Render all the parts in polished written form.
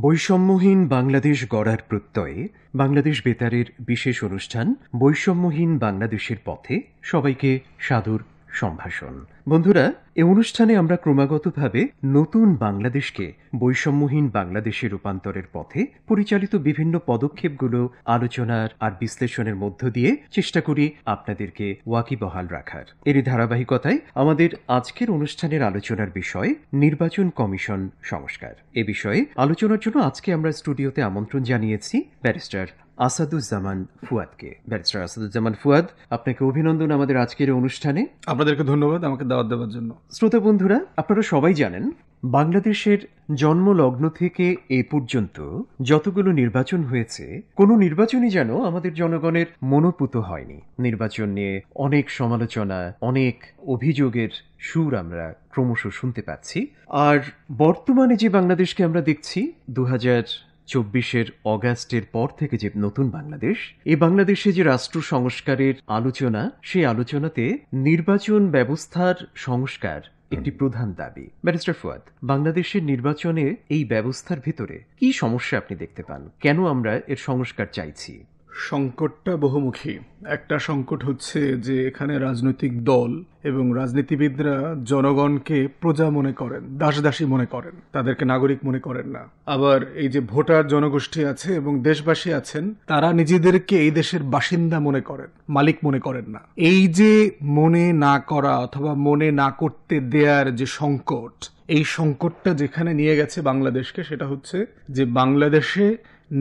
বৈষম্যহীন বাংলাদেশ গড়ার প্রত্যয়ে বাংলাদেশ বেতারের বিশেষ অনুষ্ঠান বৈষম্যহীন বাংলাদেশের পথে সবাইকে সাদর সম্ভাষণ। বন্ধুরা, এ অনুষ্ঠানে আমরা ক্রমাগতভাবে নতুন বাংলাদেশকে বৈষম্যহীন বাংলাদেশে রূপান্তরের পথে পরিচালিত বিভিন্ন পদক্ষেপগুলো আলোচনার আর বিশ্লেষণের মধ্য দিয়ে চেষ্টা করি আপনাদেরকে ওয়াকিবহাল রাখার। এরই ধারাবাহিকতায় আমাদের আজকের অনুষ্ঠানের আলোচনার বিষয় নির্বাচন কমিশন সংস্কার। এ বিষয়ে আলোচনার জন্য আজকে আমরা স্টুডিওতে আমন্ত্রণ জানিয়েছি ব্যারিস্টার আসাদুজ্জামান ফুয়াদকে। ব্যারিস্টার আসাদুজ্জামান ফুয়াদ, আপনাকে অভিনন্দন আমাদের আজকের অনুষ্ঠানে। আপনাদেরকে ধন্যবাদ আমাকে দাওয়াত দেওয়ার জন্য। শ্রোতা বন্ধুরা, আপনারা সবাই জানেন বাংলাদেশের জন্মলগ্ন থেকে এ পর্যন্ত যতগুলো নির্বাচন হয়েছে, কোনো নির্বাচনই যেন আমাদের জনগণের মনোপুত হয়নি। নির্বাচন নিয়ে অনেক সমালোচনা, অনেক অভিযোগের সুর আমরা ক্রমশ শুনতে পাচ্ছি। আর বর্তমানে যে বাংলাদেশকে আমরা দেখছি 2024 অগাস্টের পর থেকে যে নতুন বাংলাদেশ, এই বাংলাদেশে যে রাষ্ট্র সংস্কারের আলোচনা, সেই আলোচনাতে নির্বাচন ব্যবস্থার সংস্কার একটি প্রধান দাবি। ব্যারিস্টার ফুয়াদ, বাংলাদেশের নির্বাচনে এই ব্যবস্থার ভিতরে কি সমস্যা আপনি দেখতে পান? কেন আমরা এর সংস্কার চাইছি? সংকটটা বহুমুখী। একটা সংকট হচ্ছে যে এখানে রাজনৈতিক দল এবং রাজনীতিবিদরা জনগণকে প্রজা মনে করেন, দাসদাসী মনে করেন, তাদেরকে নাগরিক মনে করেন না। আবার এই যে ভোটার জনগোষ্ঠী আছে এবং দেশবাসী আছেন, তারা নিজেদেরকে এই দেশের বাসিন্দা মনে করেন, মালিক মনে করেন না। এই যে মনে না করা অথবা মনে না করতে দেয়ার যে সংকট, এই সংকটটা যেখানে নিয়ে গেছে বাংলাদেশকে, সেটা হচ্ছে যে বাংলাদেশে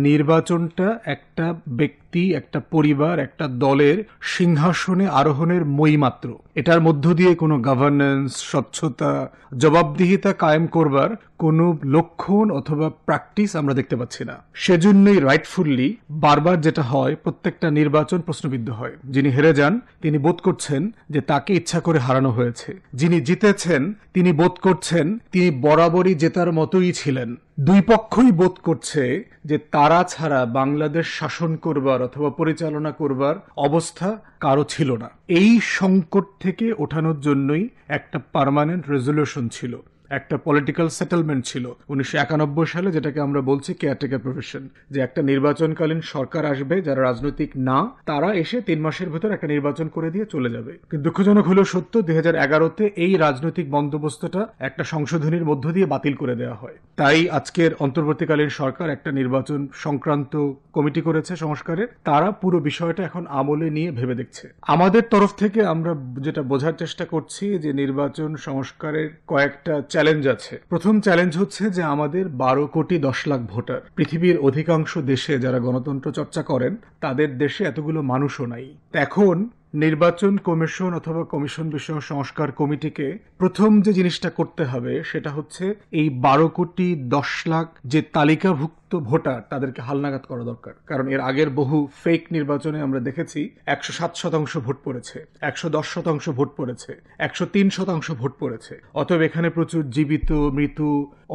নির্বাচনটা একটা ব্যক্তি, একটা পরিবার, একটা দলের সিংহাসনে আরোহণের মই মাত্র। এটার মধ্য দিয়ে কোনো গভর্নেন্স, স্বচ্ছতা, জবাবদিহিতা কায়েম করবার কোনো লক্ষণ অথবা প্র্যাকটিস আমরা দেখতে পাচ্ছি না। সেজন্যই রাইটফুল্লি বারবার যেটা হয়, প্রত্যেকটা নির্বাচন প্রশ্নবিদ্ধ হয়। যিনি হেরে যান তিনি বোধ করছেন যে তাকে ইচ্ছা করে হারানো হয়েছে, যিনি জিতেছেন তিনি বোধ করছেন তিনি বরাবরই জেতার মতোই ছিলেন। দুই পক্ষই বোধ করছে যে তারা ছাড়া বাংলাদেশ শাসন করবার অথবা পরিচালনা করবার অবস্থা কারো ছিল না। এই সংকট থেকে ওঠানোর জন্যই একটা পার্মানেন্ট রেজলিউশন ছিল, একটা পলিটিক্যাল সেটেলমেন্ট ছিল 1991 সালে, যেটাকে আমরা বলছি কেয়ারটেকার প্রভিশন, যে একটা নির্বাচনকালীন সরকার আসবে যারা রাজনৈতিক না, তারা এসে 3 মাসের ভেতর একটা নির্বাচন করে দিয়ে চলে যাবে। কিন্তু দুঃখজনক হলেও সত্য, 2011-তে এই রাজনৈতিক বন্দোবস্তটা একটা সংশোধনীর মধ্য দিয়ে বাতিল করে দেওয়া হয়। তাই আজকের অন্তর্বর্তীকালীন সরকার একটা নির্বাচন সংক্রান্ত কমিটি করেছে সংস্কারের। তারা পুরো বিষয়টা এখন আমলে নিয়ে ভেবে দেখছে। আমাদের তরফ থেকে আমরা যেটা বোঝার চেষ্টা করছি যে নির্বাচন সংস্কারের কয়েকটা চ্যালেঞ্জ আছে। প্রথম চ্যালেঞ্জ হচ্ছে যে আমাদের 12 কোটি 10 লাখ ভোটার। পৃথিবীর অধিকাংশ দেশে যারা গণতন্ত্র চর্চা করেন, তাদের দেশে এতগুলো মানুষও নাই। এখন নির্বাচন কমিশন অথবা কমিশন বিষয়ক সংস্কার কমিটিকে প্রথম যে জিনিসটা করতে হবে সেটা হচ্ছে এই 12 কোটি 10 লাখ যে তালিকাভুক্ত ভোটার, তাদেরকে হালনাগাদ করা দরকার। কারণ এর আগের বহু ফেক নির্বাচনে আমরা দেখেছি 107% ভোট পড়েছে, 110% ভোট পড়েছে, 103% ভোট পড়েছে। অতএব এখানে প্রচুর জীবিত, মৃত্যু,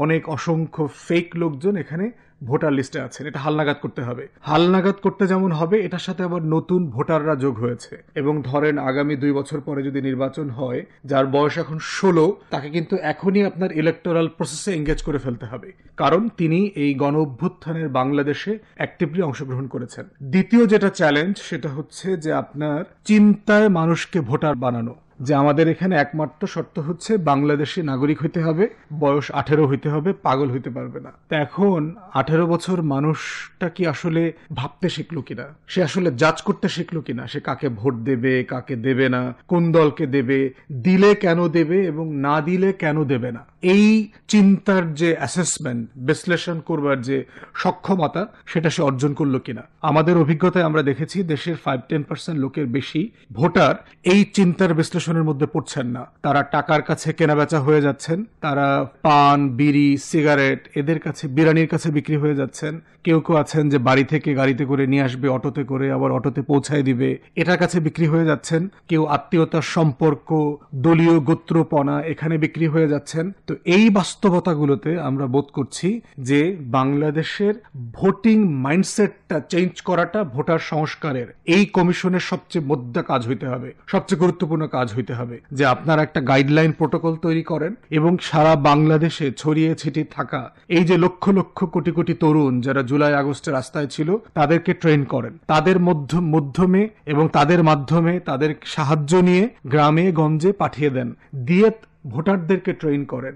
অনেক অসংখ্য ফেক লোকজন এখানে ভোটার লিস্টে আছেন। এটা হালনাগাদ করতে হবে। হালনাগাদ করতে যেমন হবে, এটার সাথে আবার নতুন ভোটাররা যোগ হয়েছে। এবং ধরেন আগামী 2 বছর পরে যদি নির্বাচন হয়, যার বয়স এখন 16, তাকে কিন্তু এখনই আপনার ইলেকটোরাল প্রসেসে এঙ্গেজ করে ফেলতে হবে, কারণ তিনি এই গণ অভ্যুত্থানের বাংলাদেশে অ্যাক্টিভলি অংশগ্রহণ করেছেন। দ্বিতীয় যেটা চ্যালেঞ্জ সেটা হচ্ছে যে আপনার চিন্তায় মানুষকে ভোটার বানানো। যে আমাদের এখানে একমাত্র শর্ত হচ্ছে বাংলাদেশি নাগরিক হইতে হবে, বয়স 18 হইতে হবে, পাগল হইতে পারবে না। তা এখন 18 বছর মানুষটা কি আসলে ভাবতে শিখলো কিনা, সে আসলে জাজ করতে শিখলো কিনা, সে কাকে ভোট দেবে, কাকে দেবে না, কোন দলকে দেবে, দিলে কেন দেবে এবং না দিলে কেন দেবে না, এই চিন্তার যে অ্যাসেসমেন্ট, বিশ্লেষণ করবার যে সক্ষমতা, সেটা সে অর্জন করলো কিনা। আমাদের অভিজ্ঞতায় আমরা দেখেছি দেশের 5-10% লোকের বেশি ভোটার এই চিন্তার বিশ্লেষণের মধ্যে পড়ছেন না। তারা টাকার কাছে কেনাবেচা হয়ে যাচ্ছেন, তারা পান, বিড়ি, সিগারেট, এদের কাছে, বিরানির কাছে বিক্রি হয়ে যাচ্ছেন, কেউ কেউ আছেন যে বাড়ি থেকে গাড়িতে করে নিয়ে আসবে, অটোতে করে আবার অটোতে পৌঁছায় দিবে, এটার কাছে বিক্রি হয়ে যাচ্ছেন। কেউ আত্মীয়তার সম্পর্ক, দলীয় গোত্রপনা এখানে বিক্রি হয়ে যাচ্ছেন। তো এই বাস্তবতাগুলোতে আমরা বোধ করছি যে বাংলাদেশের ভোটিং মাইন্ডসেটটা চেঞ্জ করাটা ভোটার সংস্কারের এই কমিশনের সবচেয়ে মোদ্দা কাজ হইতে হবে, সবচেয়ে গুরুত্বপূর্ণ কাজ হইতে হবে, যে আপনারা একটা গাইডলাইন প্রটোকল তৈরি করেন এবং সারা বাংলাদেশে ছড়িয়ে ছিটিয়ে থাকা এই যে লক্ষ লক্ষ কোটি কোটি তরুণ যারা জুলাই আগস্টে রাস্তায় ছিল তাদেরকে ট্রেন করেন, তাদের মাধ্যমে এবং তাদের মাধ্যমে তাদের সাহায্য নিয়ে গ্রামে গঞ্জে পাঠিয়ে দেন, দিয়ে ভোটারদেরকে ট্রেন করেন।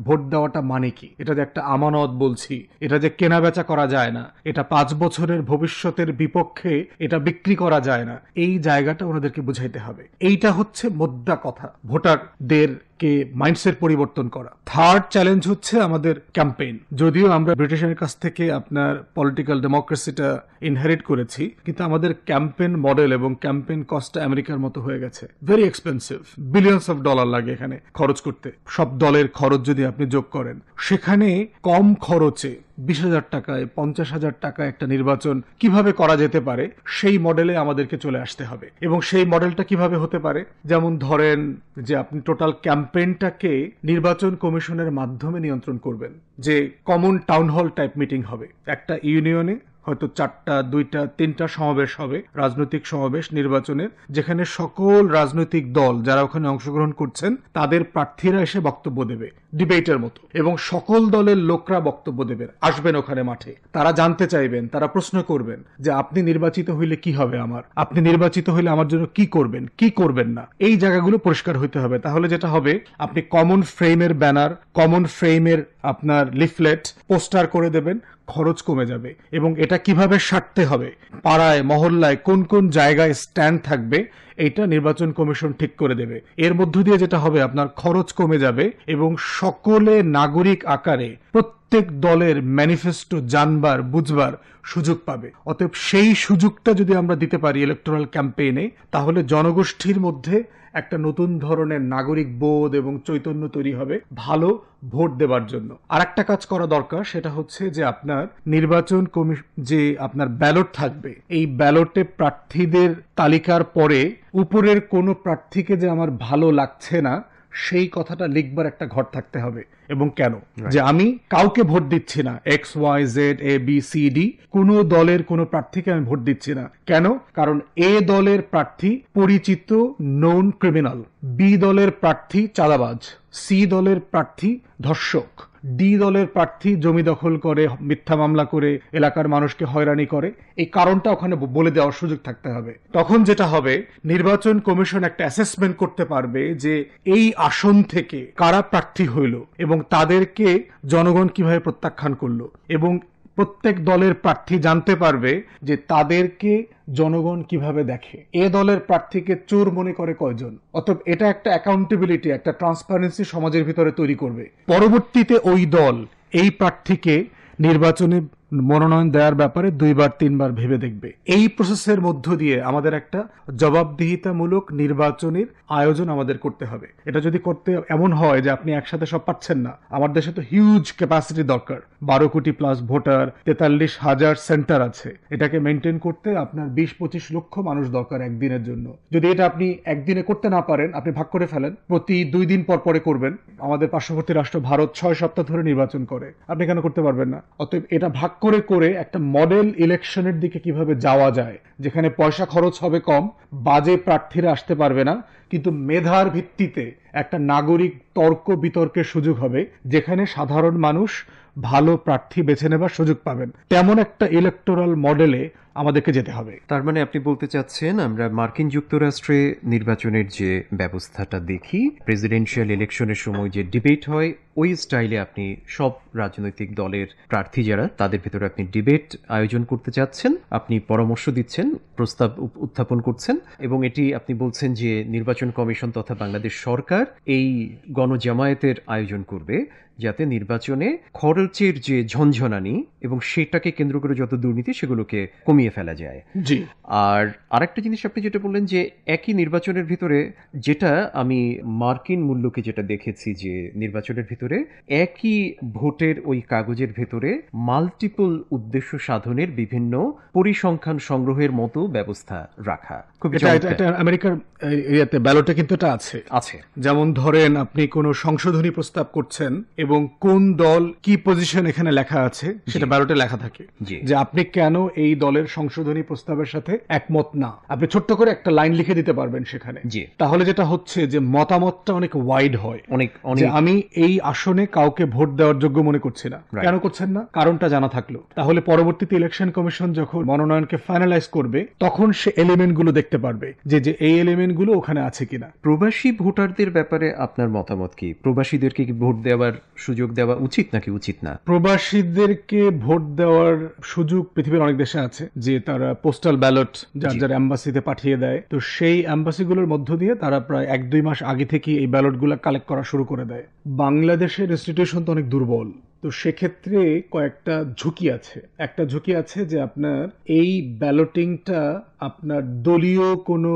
ভোট দেওয়াটা মানে কি, এটা যে একটা আমানত বলছি, এটা যে কেনা বেচা করা যায় না, এটা 5 বছরের ভবিষ্যতের বিপক্ষে এটা বিক্রি করা যায় না, এই জায়গাটা ওনাদেরকে বুঝাইতে হবে। এইটা হচ্ছে মোদ্দা কথা, ভোটারদের কে মাইন্ডসেট পরিবর্তন করা। থার্ড চ্যালেঞ্জ হচ্ছে আমাদের ক্যাম্পেইন। যদিও আমরা ব্রিটিশের কাছ থেকে আপনার পলিটিক্যাল ডেমোক্রেসিটা ইনহেরিট করেছি, কিন্তু আমাদের ক্যাম্পেইন মডেল এবং ক্যাম্পেইন কস্টটা আমেরিকার মতো হয়ে গেছে। Very expensive, billions of dollar লাগে এখানে খরচ করতে। সব দলের খরচ যদি আপনি যোগ করেন, সেখানে কম খরচে 20,000 টাকায় 50,000 টাকায় একটা নির্বাচন কিভাবে করা যেতে পারে সেই মডেলে আমাদেরকে চলে আসতে হবে। এবং সেই মডেলটা কিভাবে হতে পারে, যেমন ধরেন যে আপনি টোটাল ক্যাম্পেইনটাকে নির্বাচন কমিশনের মাধ্যমে নিয়ন্ত্রণ করবেন, যে common town hall type meeting হবে একটা ইউনিয়নে, হয়তো 4টা 2টা 3টা সমাবেশ হবে, রাজনৈতিক সমাবেশ নির্বাচনের, যেখানে সকল রাজনৈতিক দল যারা ওখানে অংশগ্রহণ করছেন তাদের প্রার্থীরা এসে বক্তব্য দেবে ডিবেটের মতো, এবং সকল দলের লোকরা বক্তব্য দেবেন, আসবেন ওখানে মাঠে, তারা জানতে চাইবেন, তারা প্রশ্ন করবেন যে আপনি নির্বাচিত হইলে কি হবে আমার, আপনি নির্বাচিত হইলে আমার জন্য কি করবেন, কি করবেন না, এই জায়গাগুলো পরিষ্কার হইতে হবে। তাহলে যেটা হবে, আপনি কমন ফ্রেমের ব্যানার, কমন ফ্রেমের আপনার লিফলেট, পোস্টার করে দেবেন, খরচ কমে যাবে। এবং এটা কিভাবে সারতে হবে, পাড়ায় মহল্লায় কোন কোন জায়গায় স্ট্যান্ড থাকবে, এইটা নির্বাচন কমিশন ঠিক করে দেবে। এর মধ্য দিয়ে যেটা হবে, আপনার খরচ কমে যাবে এবং সকলে নাগরিক আকারে প্রত্যেক দলের ম্যানিফেস্টো জানবার বুঝবার সুযোগ পাবে। অতএব সেই সুযোগটা যদি আমরা দিতে পারি ইলেকটোরাল ক্যাম্পেইনে, তাহলে জনগোষ্ঠীর মধ্যে একটা নতুন ধরনের নাগরিক বোধ এবং চৈতন্য তৈরি হবে ভালো ভোট দেবার জন্য। আর একটা কাজ করা দরকার, সেটা হচ্ছে যে আপনার নির্বাচন যে আপনার ব্যালট থাকবে, এই ব্যালটে প্রার্থীদের তালিকার পরে উপরের কোনো প্রার্থীকে যে আমার ভালো লাগছে না সেই কথাটা লিখবার একটা ঘর থাকতে হবে। এবং কেন, যে আমি কাউকে ভোট দিচ্ছি না, XYZ ABCD, কোনো দলের কোনো প্রার্থীকে আমি ভোট দিচ্ছি না। কেন? কারণ এ দলের প্রার্থী পরিচিত নোন ক্রিমিনাল, বি দলের প্রার্থী চাঁদাবাজ, সি দলের প্রার্থী ধর্ষক, ডি দলের প্রার্থী জমি দখল করে, মিথ্যা মামলা করে এলাকার মানুষকে হয়রানি করে। এই কারণটা ওখানে বলে দেওয়ার সুযোগ থাকতে হবে। তখন যেটা হবে, নির্বাচন কমিশন একটা অ্যাসেসমেন্ট করতে পারবে যে এই আসন থেকে কারা প্রার্থী হইল এবং তাদেরকে জনগণ কিভাবে প্রত্যাখ্যান করলো, এবং প্রত্যেক দলের প্রার্থী জানতে পারবে যে তাদেরকে জনগণ কিভাবে দেখে, এ দলের প্রার্থীকে চোর মনে করে কয়জন। অতএব এটা একটা অ্যাকাউন্টেবিলিটি, একটা ট্রান্সপারেন্সি সমাজের ভিতরে তৈরি করবে। পরবর্তীতে ওই দল এই প্রার্থীকে নির্বাচনে মনোনয়ন দেওয়ার ব্যাপারে 2বার 3বার ভেবে দেখবে। এই প্রসেসের মধ্য দিয়ে আমাদের একটা জবাবদিহিতামূলক নির্বাচনের আয়োজন আমাদের করতে হবে। এটা যদি করতে এমন হয় যে আপনি একসাথে সব পাচ্ছেন না, আমার দেশে তো হিউজ ক্যাপাসিটি দরকার, 12 কোটি প্লাস ভোটার, 43,000 সেন্টার আছে, এটাকে মেনটেন করতে আপনার 20-25 লক্ষ মানুষ দরকার একদিনের জন্য। যদি এটা আপনি একদিনে করতে না পারেন, আপনি ভাগ করে ফেলেন, প্রতি 2 দিন পর পরে করবেন। আমাদের পার্শ্ববর্তী রাষ্ট্র ভারত 6 সপ্তাহ ধরে নির্বাচন করে, আপনি কেন করতে পারবেন না? অতএব এটা ভাগ করে করে একটা মডেল ইলেকশনের দিকে কিভাবে যাওয়া যায়, যেখানে পয়সা খরচ হবে কম, বাজে প্রার্থীরা আসতে পারবে না, কিন্তু মেধার ভিত্তিতে একটা নাগরিক তর্ক বিতর্কের সুযোগ হবে, যেখানে সাধারণ মানুষ ভালো প্রার্থী বেছে নেবার সুযোগ পাবেন। তেমন একটা ইলেকটোরাল মডেলে আমাদেরকে যেতে হবে। তার মানে আপনি বলতে চাচ্ছেন, আমরা মার্কিন যুক্তরাষ্ট্রে নির্বাচনের যে ব্যবস্থাটা দেখি, প্রেসিডেন্সিয়াল ইলেকশনের সময় যে ডিবেট হয়, ওই স্টাইলে আপনি সব রাজনৈতিক দলের প্রার্থী যারা, তাদের ভিতরে আপনি ডিবেট আয়োজন করতে চাচ্ছেন, আপনি পরামর্শ দিচ্ছেন, প্রস্তাব উত্থাপন করছেন, এবং এটি আপনি বলছেন যে নির্বাচন কমিশন তথা বাংলাদেশ সরকার সরকার এই গণজামায়াতের আয়োজন করবে যাতে নির্বাচনে খরচের যে ঝনঝনানি এবং সেটাকে কেন্দ্র করে যত দুর্নীতি সেগুলোকে কমিয়ে ফেলা যায়। জি। আর আরেকটা জিনিস আপনি যেটা বললেন যে একই নির্বাচনের ভিতরে, যেটা আমি মার্কিন মূল্যকে যেটা দেখেছি যে নির্বাচনের ভিতরে একই ভোটের ওই কাগজের ভেতরে মাল্টিপল উদ্দেশ্য সাধনের বিভিন্ন পরিসংখ্যান সংগ্রহের মতো ব্যবস্থা রাখা খুব এটা আমেরিকার ইয়াতে ব্যালটে কিন্তু এটা আছে। যেমন ধরেন আপনি কোনো সংশোধনী প্রস্তাব করছেন এবং কোন দল কি পজিশন এখানে লেখা আছে সেটা ব্যালটে লেখা থাকে, যে আপনি কেন এই দলের সংশোধনী প্রস্তাবের সাথে একমত না, আপনি ছোট্ট করে একটা লাইন লিখে দিতে পারবেন সেখানে। তাহলে যেটা হচ্ছে যে মতামতটা অনেক ওয়াইড হয়, যে আমি এই আসনে কাউকে ভোট দেওয়ার যোগ্য মনে করছি না। কেন করছেন না, কারণটা জানা থাকলো, তাহলে পরবর্তীতে ইলেকশন কমিশন যখন মনোনয়নকে ফাইনালাইজ করবে তখন সে এলিমেন্ট গুলো দেখতে পারবে যে এই এলিমেন্ট গুলো ওখানে আছে কিনা। প্রবাসী ভোটারদের ব্যাপারে আপনার মতামত কি? প্রবাসীদেরকে কি ভোট দেওয়ার সুযোগ দেওয়া উচিত নাকি উচিত না? প্রবাসীদেরকে ভোট দেওয়ার সুযোগ পৃথিবীর অনেক দেশে আছে, যে তারা পোস্টাল ব্যালট যার যার এম্বাসিতে পাঠিয়ে দেয়। তো সেই এম্বাসিগুলোর মধ্য দিয়ে তারা প্রায় 1-2 মাস আগে থেকে এই ব্যালটগুলো কালেক্ট করা শুরু করে দেয়। বাংলাদেশের ইনস্টিটিউশন তো অনেক দুর্বল, তো সেক্ষেত্রে কয়েকটা ঝুঁকি আছে। একটা ঝুঁকি আছে যে আপনার এই ব্যালটিংটা আপনার দলীয় কোনো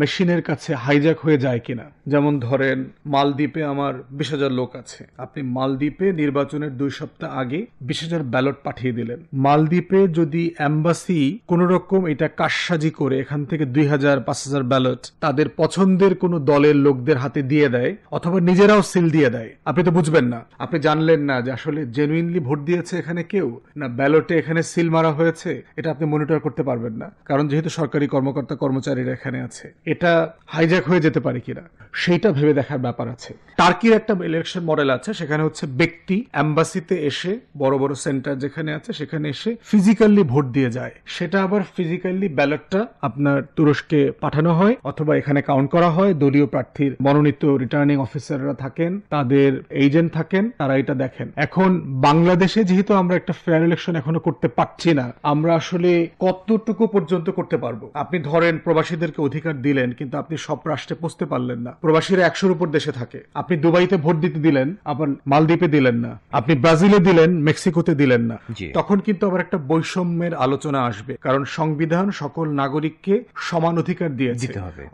মেশিনের কাছে হাইজ্যাক হয়ে যায় কিনা। যেমন ধরেন মালদ্বীপে আমার 20,000 লোক আছে, আপনি মালদ্বীপে নির্বাচনের 2 সপ্তাহ আগে 20,000 ব্যালট পাঠিয়ে দিলেন। মালদ্বীপে যদি এম্বাসি কোনো রকম এটা কারসাজি করে এখান থেকে 2,000-5,000 ব্যালট তাদের পছন্দের কোনো দলের লোকদের হাতে দিয়ে দেয় অথবা নিজেরাও সিল দিয়ে দেয়, আপনি তো বুঝবেন না, আপনি জানলেন না যে আসলে জেনুইনলি ভোট দিয়েছে এখানে কেউ না ব্যালটে এখানে সিল মারা হয়েছে। এটা আপনি মনিটর করতে পারবেন না, কারণ যেহেতু সরকারি কর্মকর্তা কর্মচারীরা এখানে আছে। এটা হাইজ্যাক হয়ে যেতে পারে কিনা সেইটা ভেবে দেখার ব্যাপার আছে। টার্কির একটা ইলেকশন মডেল আছে, সেখানে হচ্ছে ব্যক্তি এম্বাসিতে এসে বড় বড় সেন্টার যেখানে আছে সেখানে এসে ফিজিক্যালি ভোট দিয়ে যায়। সেটা আবার ফিজিক্যালি ব্যালটটা আপনার তুরস্কে পাঠানো হয় অথবা এখানে কাউন্ট করা হয়। দলীয় প্রার্থীর মনোনীত রিটার্নিং অফিসাররা থাকেন, তাদের এজেন্ট থাকেন, তারা এটা দেখেন। এখন বাংলাদেশে যেহেতু আমরা একটা ফেয়ার ইলেকশন এখনো করতে পারছি না, আমরা আসলে কতটুকু পর্যন্ত করতে পারবো? আপনি ধরেন প্রবাসীদেরকে অধিকার দিলেন, কিন্তু আপনি সব রাষ্ট্রে পৌঁছতে পারলেন না। প্রবাসীরা 100-র উপর দেশে থাকে, আপনি দুবাইতে ভোট দিতে দিলেন, আবার মালদ্বীপে দিলেন না, আপনি ব্রাজিলে দিলেন, মেক্সিকোতে দিলেন না। তখন কিন্তু আবার একটা বৈষম্যের আলোচনা আসবে, কারণ সংবিধান সকল নাগরিককে সমান অধিকার দিয়েছে।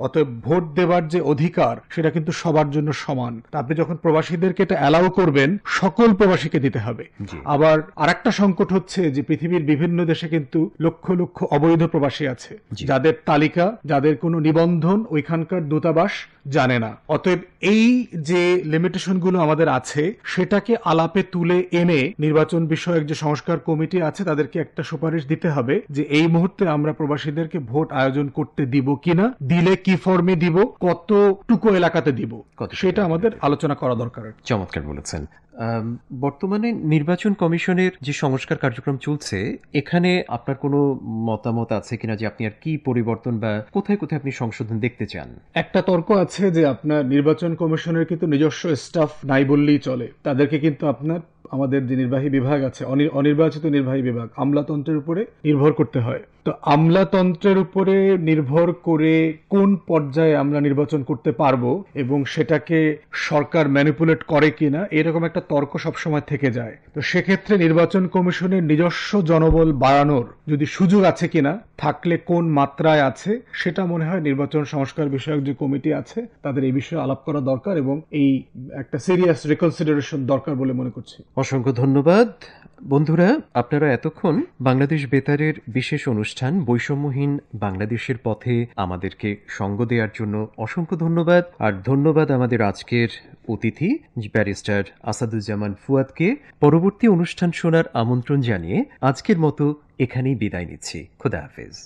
অতএব ভোট দেবার যে অধিকার সেটা কিন্তু সবার জন্য সমান। আপনি যখন প্রবাসীদেরকে এটা অ্যালাউ করবেন, সকল প্রবাসীকে দিতে হবে। আবার আরেকটা সংকট হচ্ছে যে পৃথিবীর বিভিন্ন দেশে কিন্তু লক্ষ লক্ষ অবৈধ প্রবাসী আছে, যাদের তালিকা, যাদের কোনো নিবন্ধন ওইখানকার দূতাবাস জানে না। অতএব এই যে লিমিটেশন গুলো আমাদের আছে সেটাকে আলাপে তুলে এনে নির্বাচন বিষয়ক যে সংস্কার কমিটি আছে তাদেরকে একটা সুপারিশ দিতে হবে যে এই মুহূর্তে আমরা প্রবাসীদেরকে ভোট আয়োজন করতে দিব কিনা, দিলে কি ফর্মে দিব, কতটুকু এলাকাতে দিব, সেটা আমাদের আলোচনা করা দরকার। চমৎকার বলেছেন। বর্তমানে নির্বাচন কমিশনের যে সংস্কার কার্যক্রম চলছে, এখানে আপনার কোনো মতামত আছে কিনা যে আপনি আর কি পরিবর্তন বা কোথায় কোথায় আপনি সংশোধন দেখতে চান? একটা তর্ক আছে যে আপনার নির্বাচন কমিশনের কিন্তু নিজস্ব স্টাফ নাই বললেই চলে। তাদেরকে কিন্তু আপনার আমাদের যে নির্বাহী বিভাগ আছে, অনির্বাচিত নির্বাহী বিভাগ, আমলাতন্ত্রের উপরে নির্ভর করতে হয়। তো আমলাতন্ত্রের উপরে নির্ভর করে কোন পর্যায়ে আমরা নির্বাচন করতে পারবো এবং সেটাকে সরকার ম্যানিপুলেট করে কিনা, এরকম একটা তর্ক সবসময় থেকে যায়। তো সেক্ষেত্রে নির্বাচন কমিশনের নিজস্ব জনবল বাড়ানোর যদি সুযোগ আছে কিনা, থাকলে কোন মাত্রায় আছে, সেটা মনে হয় নির্বাচন সংস্কার বিষয়ক যে কমিটি আছে তাদের এই বিষয়ে আলাপ করা দরকার এবং এই একটা সিরিয়াস রিকনসিডারেশন দরকার বলে মনে করছি। অসংখ্য ধন্যবাদ। বন্ধুরা, আপনারা এতক্ষণ বাংলাদেশ বেতারের বিশেষ অনুষ্ঠান বৈষম্যহীন বাংলাদেশের পথে আমাদেরকে সঙ্গ দেওয়ার জন্য অসংখ্য ধন্যবাদ। আর ধন্যবাদ আমাদের আজকের অতিথি ব্যারিস্টার আসাদুজ্জামান ফুয়াদকে। পরবর্তী অনুষ্ঠান শোনার আমন্ত্রণ জানিয়ে আজকের মতো এখানেই বিদায় নিচ্ছি। খোদা হাফেজ।